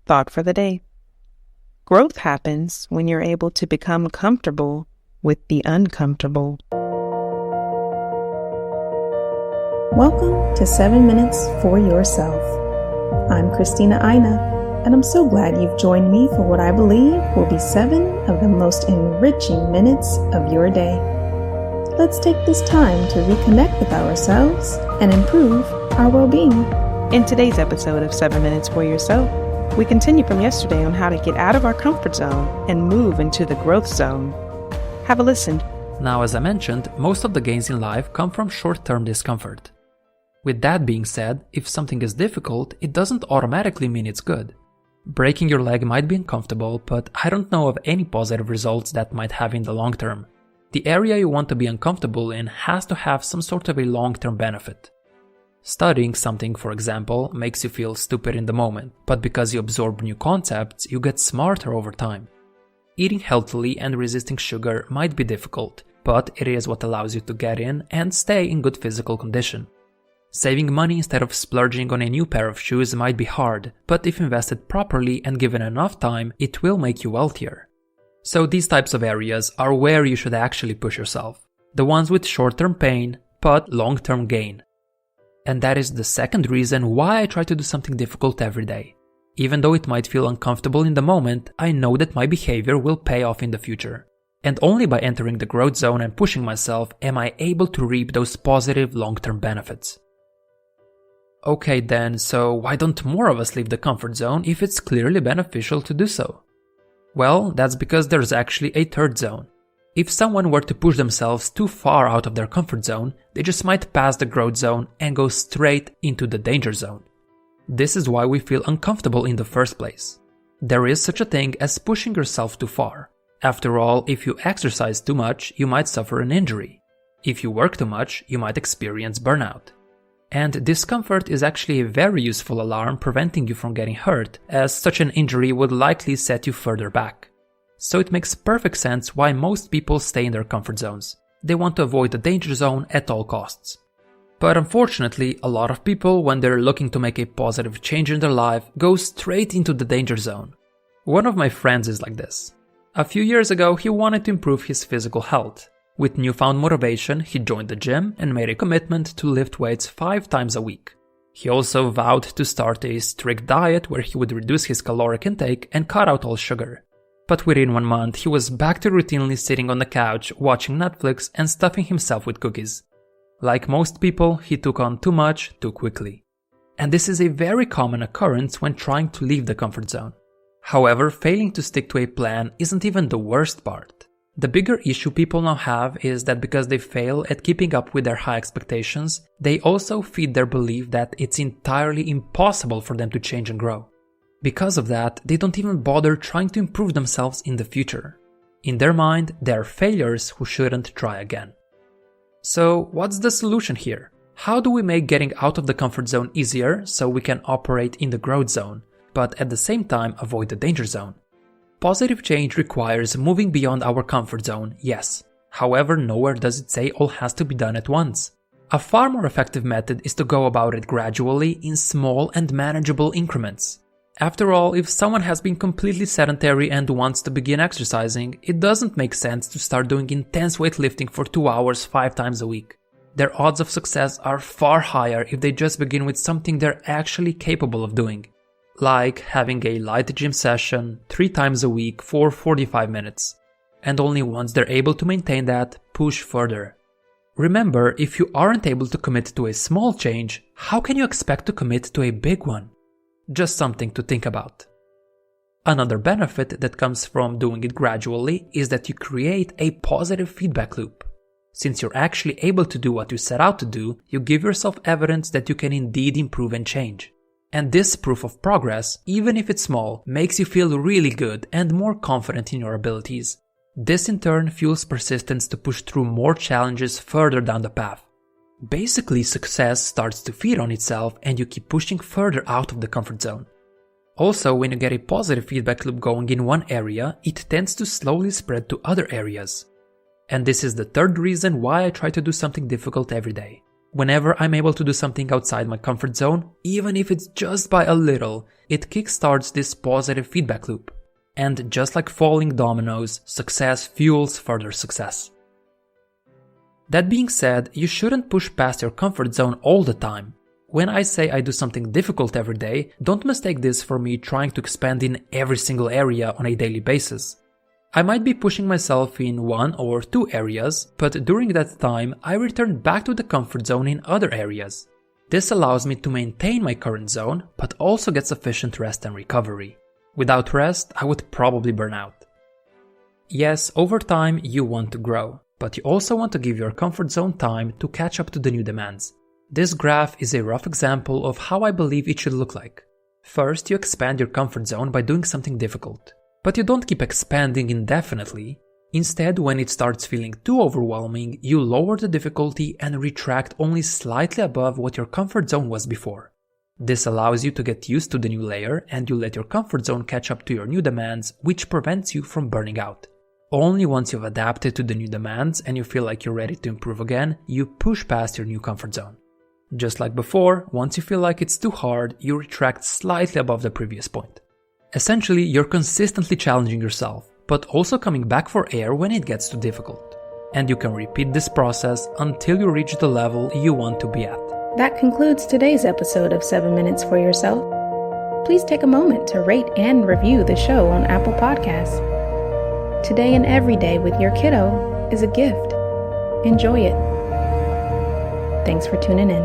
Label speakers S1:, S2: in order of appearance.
S1: Thought for the day. Growth happens when you're able to become comfortable with the uncomfortable.
S2: Welcome to 7 Minutes for Yourself. I'm Christina, and I'm so glad you've joined me for what I believe will be 7 of the most enriching minutes of your day. Let's take this time to reconnect with ourselves and improve our well-being.
S1: In today's episode of 7 Minutes for Yourself, we continue from yesterday on how to get out of our comfort zone and move into the growth zone. Have a listen.
S3: Now, as I mentioned, most of the gains in life come from short-term discomfort. With that being said, if something is difficult, it doesn't automatically mean it's good. Breaking your leg might be uncomfortable, but I don't know of any positive results that might have in the long term. The area you want to be uncomfortable in has to have some sort of a long-term benefit. Studying something, for example, makes you feel stupid in the moment, but because you absorb new concepts, you get smarter over time. Eating healthily and resisting sugar might be difficult, but it is what allows you to get in and stay in good physical condition. Saving money instead of splurging on a new pair of shoes might be hard, but if invested properly and given enough time, it will make you wealthier. So these types of areas are where you should actually push yourself. The ones with short-term pain, but long-term gain. And that is the second reason why I try to do something difficult every day. Even though it might feel uncomfortable in the moment, I know that my behavior will pay off in the future. And only by entering the growth zone and pushing myself am I able to reap those positive long-term benefits. Okay then, so why don't more of us leave the comfort zone if it's clearly beneficial to do so? Well, that's because there's actually a third zone. If someone were to push themselves too far out of their comfort zone, they just might pass the growth zone and go straight into the danger zone. This is why we feel uncomfortable in the first place. There is such a thing as pushing yourself too far. After all, if you exercise too much, you might suffer an injury. If you work too much, you might experience burnout. And discomfort is actually a very useful alarm preventing you from getting hurt, as such an injury would likely set you further back. So it makes perfect sense why most people stay in their comfort zones. They want to avoid the danger zone at all costs. But unfortunately, a lot of people, when they're looking to make a positive change in their life, go straight into the danger zone. One of my friends is like this. A few years ago, he wanted to improve his physical health. With newfound motivation, he joined the gym and made a commitment to lift weights 5 times a week. He also vowed to start a strict diet where he would reduce his caloric intake and cut out all sugar. But within 1 month, he was back to routinely sitting on the couch, watching Netflix and stuffing himself with cookies. Like most people, he took on too much too quickly. And this is a very common occurrence when trying to leave the comfort zone. However, failing to stick to a plan isn't even the worst part. The bigger issue people now have is that because they fail at keeping up with their high expectations, they also feed their belief that it's entirely impossible for them to change and grow. Because of that, they don't even bother trying to improve themselves in the future. In their mind, they are failures who shouldn't try again. So, what's the solution here? How do we make getting out of the comfort zone easier so we can operate in the growth zone, but at the same time avoid the danger zone? Positive change requires moving beyond our comfort zone, yes. However, nowhere does it say all has to be done at once. A far more effective method is to go about it gradually in small and manageable increments. After all, if someone has been completely sedentary and wants to begin exercising, it doesn't make sense to start doing intense weightlifting for 2 hours 5 times a week. Their odds of success are far higher if they just begin with something they're actually capable of doing. Like having a light gym session 3 times a week for 45 minutes. And only once they're able to maintain that, push further. Remember, if you aren't able to commit to a small change, how can you expect to commit to a big one? Just something to think about. Another benefit that comes from doing it gradually is that you create a positive feedback loop. Since you're actually able to do what you set out to do, you give yourself evidence that you can indeed improve and change. And this proof of progress, even if it's small, makes you feel really good and more confident in your abilities. This in turn fuels persistence to push through more challenges further down the path. Basically, success starts to feed on itself and you keep pushing further out of the comfort zone. Also, when you get a positive feedback loop going in one area, it tends to slowly spread to other areas. And this is the third reason why I try to do something difficult every day. Whenever I'm able to do something outside my comfort zone, even if it's just by a little, it kickstarts this positive feedback loop. And just like falling dominoes, success fuels further success. That being said, you shouldn't push past your comfort zone all the time. When I say I do something difficult every day, don't mistake this for me trying to expand in every single area on a daily basis. I might be pushing myself in 1 or 2 areas, but during that time I return back to the comfort zone in other areas. This allows me to maintain my current zone, but also get sufficient rest and recovery. Without rest, I would probably burn out. Yes, over time you want to grow, but you also want to give your comfort zone time to catch up to the new demands. This graph is a rough example of how I believe it should look like. First, you expand your comfort zone by doing something difficult. But you don't keep expanding indefinitely. Instead, when it starts feeling too overwhelming, you lower the difficulty and retract only slightly above what your comfort zone was before. This allows you to get used to the new layer and you let your comfort zone catch up to your new demands, which prevents you from burning out. Only once you've adapted to the new demands and you feel like you're ready to improve again, you push past your new comfort zone. Just like before, once you feel like it's too hard, you retract slightly above the previous point. Essentially, you're consistently challenging yourself, but also coming back for air when it gets too difficult. And you can repeat this process until you reach the level you want to be at.
S2: That concludes today's episode of 7 Minutes for Yourself. Please take a moment to rate and review the show on Apple Podcasts. Today and every day with your kiddo is a gift. Enjoy it. Thanks for tuning in.